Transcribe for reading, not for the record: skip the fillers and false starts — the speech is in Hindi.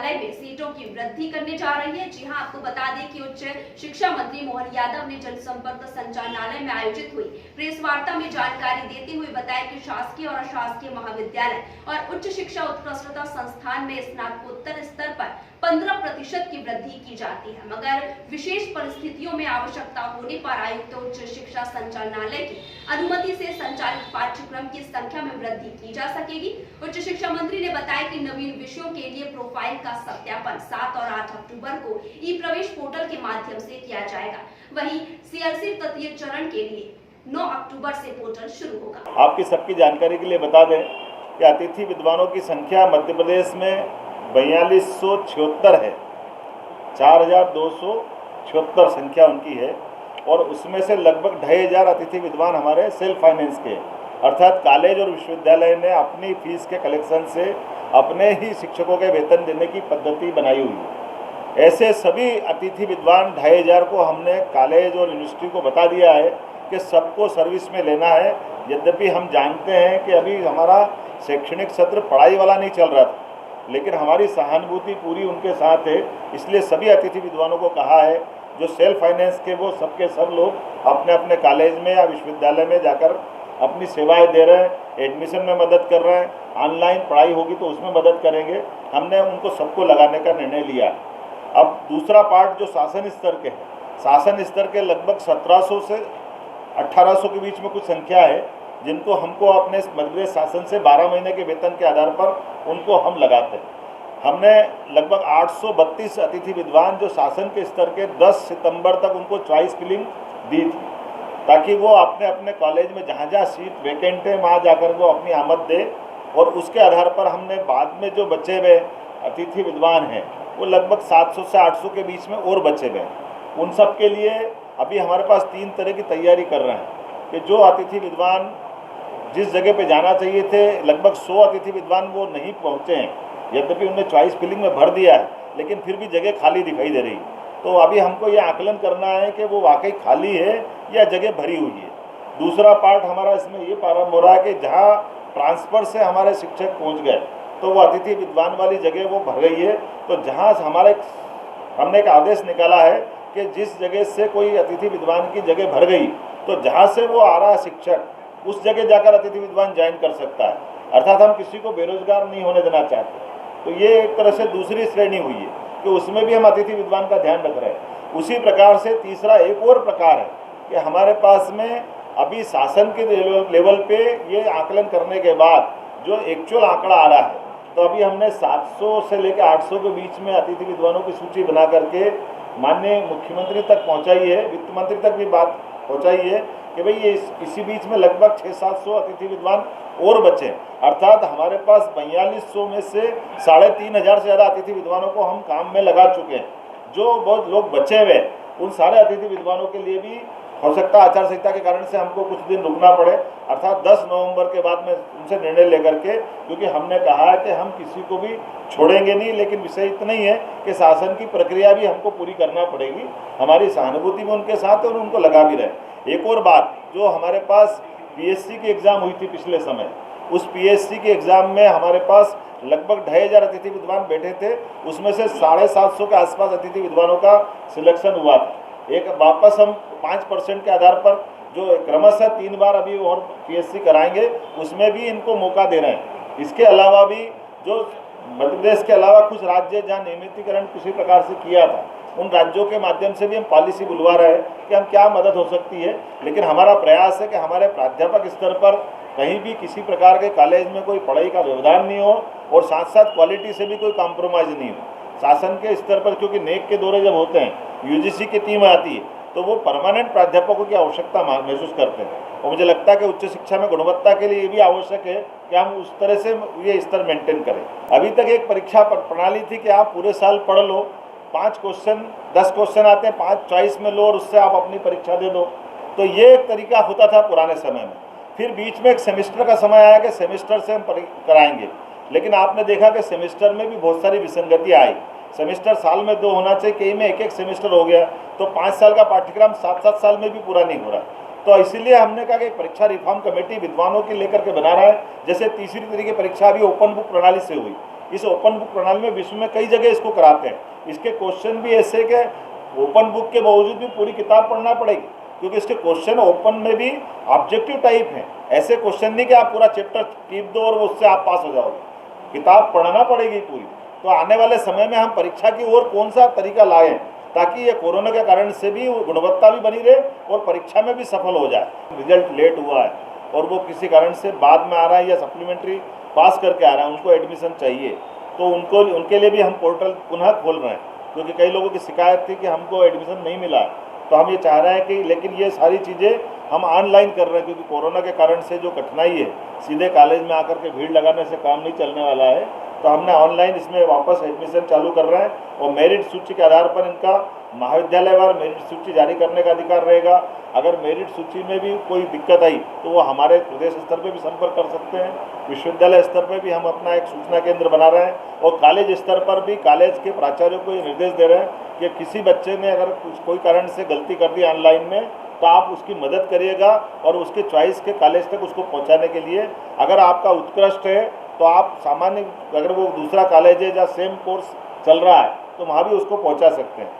संचालनालय में सीटों की वृद्धि करने जा रही है। जी हां, आपको बता दें कि उच्च शिक्षा मंत्री मोहन यादव ने जनसंपर्क संचालनालय में आयोजित हुई प्रेस वार्ता में जानकारी देते हुए बताया कि शासकीय और अशासकीय महाविद्यालय और उच्च शिक्षा उत्कृष्टता संस्थान में स्नातकोत्तर स्तर पर 15% की वृद्धि की जाती है, मगर विशेष परिस्थितियों में आवश्यकता होने पर आयुक्त उच्च शिक्षा संचालनालय की अनुमति से संचालित पाठ्यक्रम की संख्या में वृद्धि की जा सकेगी। उच्च शिक्षा मंत्री ने बताया कि नवीन विषयों के लिए प्रोफाइल का सत्यापन 7 और 8 अक्टूबर को ई प्रवेश पोर्टल के माध्यम से किया जाएगा। वहीं सीएलसी तृतीय चरण के लिए 9 अक्टूबर से पोर्टल शुरू होगा। आपकी सबकी जानकारी के लिए बता दें कि अतिथि विद्वानों की संख्या मध्य प्रदेश में 4276 है, 4276 संख्या उनकी है और उसमें से लगभग 2500 अतिथि विद्वान हमारे सेल्फ फाइनेंस के, अर्थात कॉलेज और विश्वविद्यालय ने अपनी फीस के कलेक्शन से अपने ही शिक्षकों के वेतन देने की पद्धति बनाई हुई है। ऐसे सभी अतिथि विद्वान 2500 को हमने कॉलेज और यूनिवर्सिटी को बता दिया है कि सबको सर्विस में लेना है। यद्यपि हम जानते हैं कि अभी हमारा शैक्षणिक सत्र पढ़ाई वाला नहीं चल रहा था, लेकिन हमारी सहानुभूति पूरी उनके साथ है, इसलिए सभी अतिथि विद्वानों को कहा है जो सेल्फ फाइनेंस के वो सबके सब लोग अपने अपने कॉलेज में या विश्वविद्यालय में जाकर अपनी सेवाएं दे रहे हैं, एडमिशन में मदद कर रहे हैं, ऑनलाइन पढ़ाई होगी तो उसमें मदद करेंगे। हमने उनको सबको लगाने का निर्णय लिया। अब दूसरा पार्ट जो शासन स्तर के है, शासन स्तर के लगभग 1700 से 1800 के बीच में कुछ संख्या है जिनको हमको अपने मध्य प्रदेश शासन से 12 महीने के वेतन के आधार पर उनको हम लगाते हैं। हमने लगभग 832 अतिथि विद्वान जो शासन के स्तर के 10 सितंबर तक उनको चॉइस फिलिंग दी थी, ताकि वो अपने अपने कॉलेज में जहाँ जहाँ सीट वैकेंट है वहाँ जाकर वो अपनी आमद दे। और उसके आधार पर हमने बाद में जो बचे हुए अतिथि विद्वान हैं वो लगभग 700 से 800 के बीच में और बचे हुए हैं। उन सब के लिए अभी हमारे पास 3 तरह की तैयारी कर रहे हैं कि जो अतिथि विद्वान जिस जगह पे जाना चाहिए थे, लगभग 100 अतिथि विद्वान वो नहीं पहुँचे हैं, यद्यपि उन्होंने चॉइस फिलिंग में भर दिया है, लेकिन फिर भी जगह खाली दिखाई दे रही। तो अभी हमको ये आकलन करना है कि वो वाकई खाली है या जगह भरी हुई है। दूसरा पार्ट हमारा इसमें ये प्रारंभ हो रहा है कि जहाँ ट्रांसफ़र से हमारे शिक्षक पहुँच गए तो वो अतिथि विद्वान वाली जगह वो भर गई है। तो जहाँ हमने एक आदेश निकाला है कि जिस जगह से कोई अतिथि विद्वान की जगह भर गई तो जहाँ से वो आ रहा शिक्षक उस जगह जाकर अतिथि विद्वान ज्वाइन कर सकता है, अर्थात हम किसी को बेरोजगार नहीं होने देना चाहते। तो ये एक तरह से दूसरी श्रेणी हुई है कि उसमें भी हम अतिथि विद्वान का ध्यान रख रहे हैं। उसी प्रकार से तीसरा एक और प्रकार है कि हमारे पास में अभी शासन के लेवल पे ये आकलन करने के बाद जो एक्चुअल आंकड़ा आ रहा है, तो अभी हमने 700 से लेकर 800 के बीच में अतिथि विद्वानों की सूची बना करके माननीय मुख्यमंत्री तक पहुँचाई है, वित्त मंत्री तक भी बात पहुँचाई है कि भाई ये इसी बीच में लगभग 600-700 अतिथि विद्वान और बचे, अर्थात हमारे पास 4200 में से 3500 से ज़्यादा अतिथि विद्वानों को हम काम में लगा चुके हैं। जो बहुत लोग बचे हुए उन सारे अतिथि विद्वानों के लिए भी हो सकता है आचार संहिता के कारण से हमको कुछ दिन रुकना पड़े, अर्थात 10 नवंबर के बाद में उनसे निर्णय लेकर के, क्योंकि हमने कहा है कि हम किसी को भी छोड़ेंगे नहीं, लेकिन विषय इतना ही है कि शासन की प्रक्रिया भी हमको पूरी करना पड़ेगी। हमारी सहानुभूति भी उनके साथ है और उनको लगा भी रहे। एक और बात, जो हमारे पास पीएससी की एग्ज़ाम हुई थी पिछले समय, उस पीएससी के एग्ज़ाम में हमारे पास लगभग 2500 अतिथि विद्वान बैठे थे, उसमें से 750 के आसपास अतिथि विद्वानों का सिलेक्शन हुआ था। एक वापस हम 5% के आधार पर जो क्रमशः 3 बार अभी और पीएससी कराएंगे, उसमें भी इनको मौका दे रहे हैं। इसके अलावा भी जो मध्य प्रदेश के अलावा कुछ राज्य जहाँ नियमितीकरण किसी प्रकार से किया था, उन राज्यों के माध्यम से भी हम पॉलिसी बुलवा रहे हैं कि हम क्या मदद हो सकती है। लेकिन हमारा प्रयास है कि हमारे प्राध्यापक स्तर पर कहीं भी किसी प्रकार के कॉलेज में कोई पढ़ाई का व्यवधान नहीं हो और साथ साथ क्वालिटी से भी कोई कॉम्प्रोमाइज़ नहीं हो। शासन के स्तर पर क्योंकि नेक के दौरे जब होते हैं, यूजीसी की टीम आती है, तो वो परमानेंट प्राध्यापकों की आवश्यकता महसूस करते हैं। और मुझे लगता है कि उच्च शिक्षा में गुणवत्ता के लिए ये भी आवश्यक है कि हम उस तरह से ये स्तर मेंटेन करें। अभी तक एक परीक्षा प्रणाली थी कि आप पूरे साल पढ़ लो, 5 क्वेश्चन 10 क्वेश्चन आते हैं, 5 चॉइस में लो और उससे आप अपनी परीक्षा दे दो। तो ये एक तरीका होता था पुराने समय में। फिर बीच में एक सेमेस्टर का समय आया कि सेमेस्टर से हम कराएंगे, लेकिन आपने देखा कि सेमेस्टर में भी बहुत सारी विसंगति आई। सेमेस्टर साल में 2 होना चाहिए, कई में एक सेमेस्टर हो गया, तो 5 साल का पाठ्यक्रम 7-7 साल में भी पूरा नहीं हो रहा। तो इसीलिए हमने कहा कि परीक्षा रिफॉर्म कमेटी विद्वानों की लेकर के बना रहा है। जैसे तीसरी तरह की परीक्षा अभी ओपन बुक प्रणाली से हुई, इस ओपन बुक प्रणाली में विश्व में कई जगह इसको कराते हैं। इसके क्वेश्चन भी ऐसे कि ओपन बुक के बावजूद भी पूरी किताब पढ़ना पड़ेगी, क्योंकि इसके क्वेश्चन ओपन में भी ऑब्जेक्टिव टाइप हैं। ऐसे क्वेश्चन नहीं कि आप पूरा चैप्टर टीप दो और उससे आप पास हो जाओगे, किताब पढ़ना पड़ेगी पूरी। तो आने वाले समय में हम परीक्षा की ओर कौन सा तरीका लाएं ताकि ये कोरोना के कारण से भी गुणवत्ता भी बनी रहे और परीक्षा में भी सफल हो जाए। रिजल्ट लेट हुआ है और वो किसी कारण से बाद में आ रहा है या सप्लीमेंट्री पास करके आ रहा है, उनको एडमिशन चाहिए, तो उनके लिए भी हम पोर्टल पुनः खोल रहे हैं, क्योंकि कई लोगों की शिकायत थी कि हमको एडमिशन नहीं मिला। तो हम ये चाह रहे हैं कि लेकिन ये सारी चीज़ें हम ऑनलाइन कर रहे हैं, क्योंकि कोरोना के कारण से जो कठिनाई है, सीधे कॉलेज में आकर के भीड़ लगाने से काम नहीं चलने वाला है। तो हमने ऑनलाइन इसमें वापस एडमिशन चालू कर रहे हैं और मेरिट सूची के आधार पर इनका महाविद्यालयवार मेरिट सूची जारी करने का अधिकार रहेगा। अगर मेरिट सूची में भी कोई दिक्कत आई तो वो हमारे प्रदेश स्तर पे भी संपर्क कर सकते हैं। विश्वविद्यालय स्तर पे भी हम अपना एक सूचना केंद्र बना रहे हैं और कॉलेज स्तर पर भी कॉलेज के प्राचार्यों को ये निर्देश दे रहे हैं कि किसी बच्चे ने अगर कोई कारण से गलती कर दी ऑनलाइन में तो आप उसकी मदद करिएगा और उसके चॉइस के कॉलेज तक उसको पहुंचाने के लिए, अगर आपका उत्कृष्ट है तो आप सामान्य, अगर वो दूसरा कॉलेज है या सेम कोर्स चल रहा है तो वहाँ भी उसको पहुंचा सकते हैं।